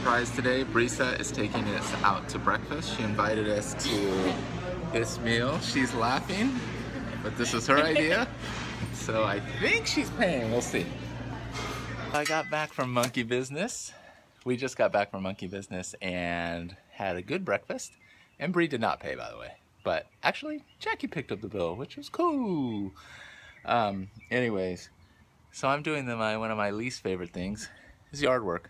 surprise today. Brisa is taking us out to breakfast. She invited us to this meal. She's laughing, but this is her idea. So I think she's paying, we'll see. I got back from Monkey Business. We just got back from Monkey Business and had a good breakfast. And Bree did not pay, by the way. But actually, Jackie picked up the bill, which was cool. Anyways, so I'm doing one of my least favorite things is yard work.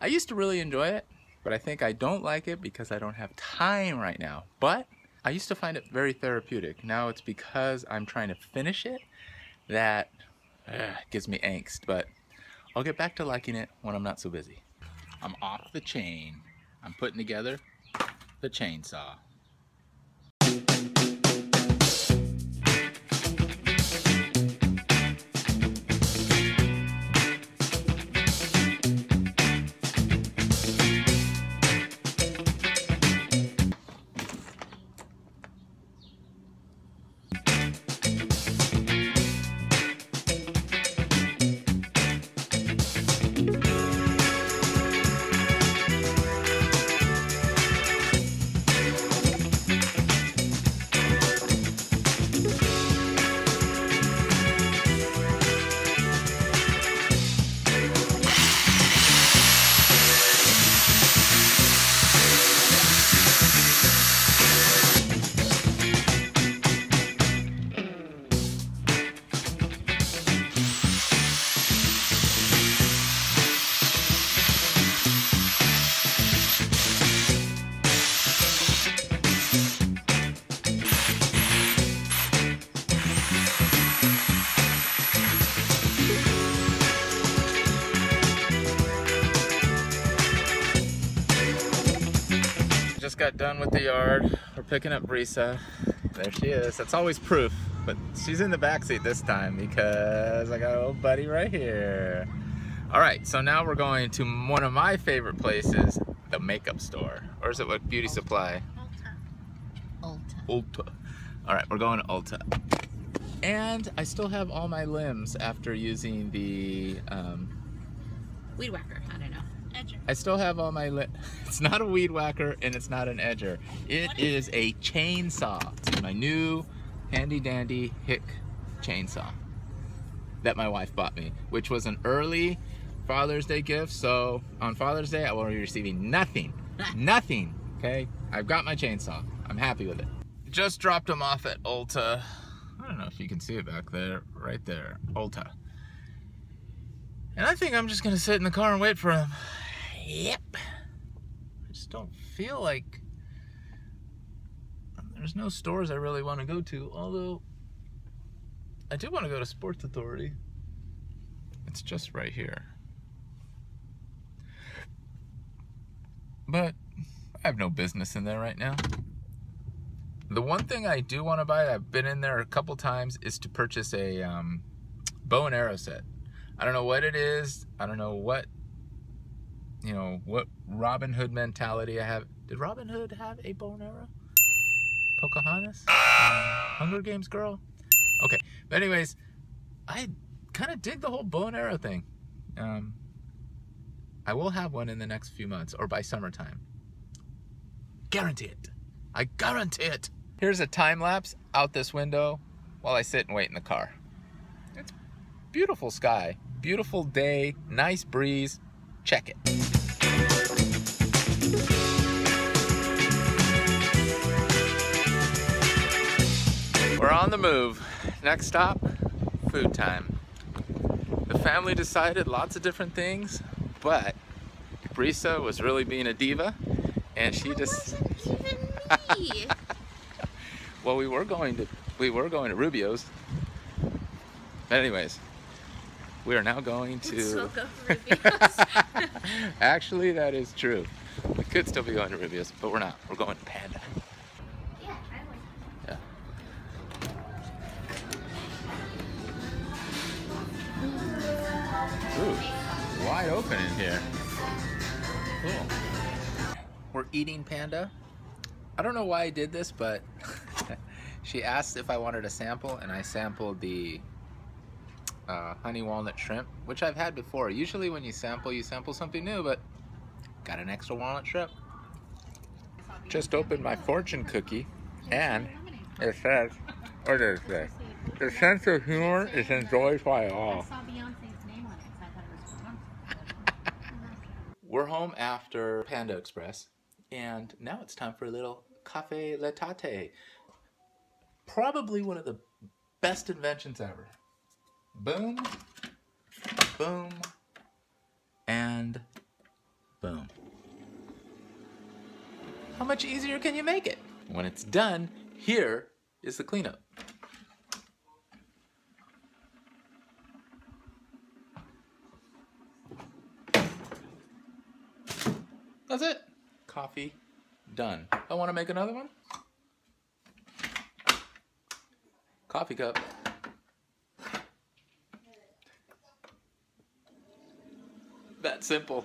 I used to really enjoy it, but I think I don't like it because I don't have time right now. But I used to find it very therapeutic. Now it's because I'm trying to finish it that gives me angst. But I'll get back to liking it when I'm not so busy. I'm off the chain. I'm putting together the chainsaw. Just got done with the yard. We're picking up Brisa. There she is. That's always proof, but she's in the backseat this time because I got a little buddy right here. All right, so now we're going to one of my favorite places, the makeup store. Or is it what, beauty supply? Ulta. All right, we're going to Ulta. And I still have all my limbs after using the weed whacker. I don't know. Edger. I still have all my it's not a weed whacker and it's not an edger. It is a chainsaw. It's my new handy dandy Hick chainsaw that my wife bought me, which was an early Father's Day gift. So on Father's Day I will be receiving nothing. Nothing. Okay? I've got my chainsaw. I'm happy with it. Just dropped him off at Ulta. I don't know if you can see it back there. Right there. Ulta. And I think I'm just gonna sit in the car and wait for him. Yep. I just don't feel like there's no stores I really want to go to, although I do want to go to Sports Authority. It's just right here. But I have no business in there right now. The one thing I do want to buy, I've been in there a couple times, is to purchase a bow and arrow set. I don't know what it is. I don't know what, you know, what Robin Hood mentality I have. Did Robin Hood have a bow and arrow? Pocahontas? Hunger Games girl? Okay, but anyways, I kind of dig the whole bow and arrow thing. I will have one in the next few months or by summertime. Guarantee it. I guarantee it. Here's a time lapse out this window while I sit and wait in the car. It's beautiful sky. Beautiful day, nice breeze. Check it. We're on the move. Next stop, food time. The family decided lots of different things, but Brisa was really being a diva, and she just. Even me. Well, we were going to Rubio's. But anyways. We are now going to... Let's go Rubio's. Actually, that is true. We could still be going to Rubio's, but we're not. We're going to Panda. Yeah, I like Yeah. Ooh, wide open in here. Cool. We're eating Panda. I don't know why I did this, but she asked if I wanted a sample, and I sampled the honey walnut shrimp, which I've had before. Usually when you sample something new, but Got an extra walnut strip. Just opened my fortune cookie, and it says, what does it say? The sense of humor is enjoyed by all. We're home after Panda Express, and now it's time for a little cafe latte. Probably one of the best inventions ever. Boom, boom, and boom. How much easier can you make it? When it's done, here is the cleanup. That's it. Coffee done. I want to make another one. Coffee cup. That simple.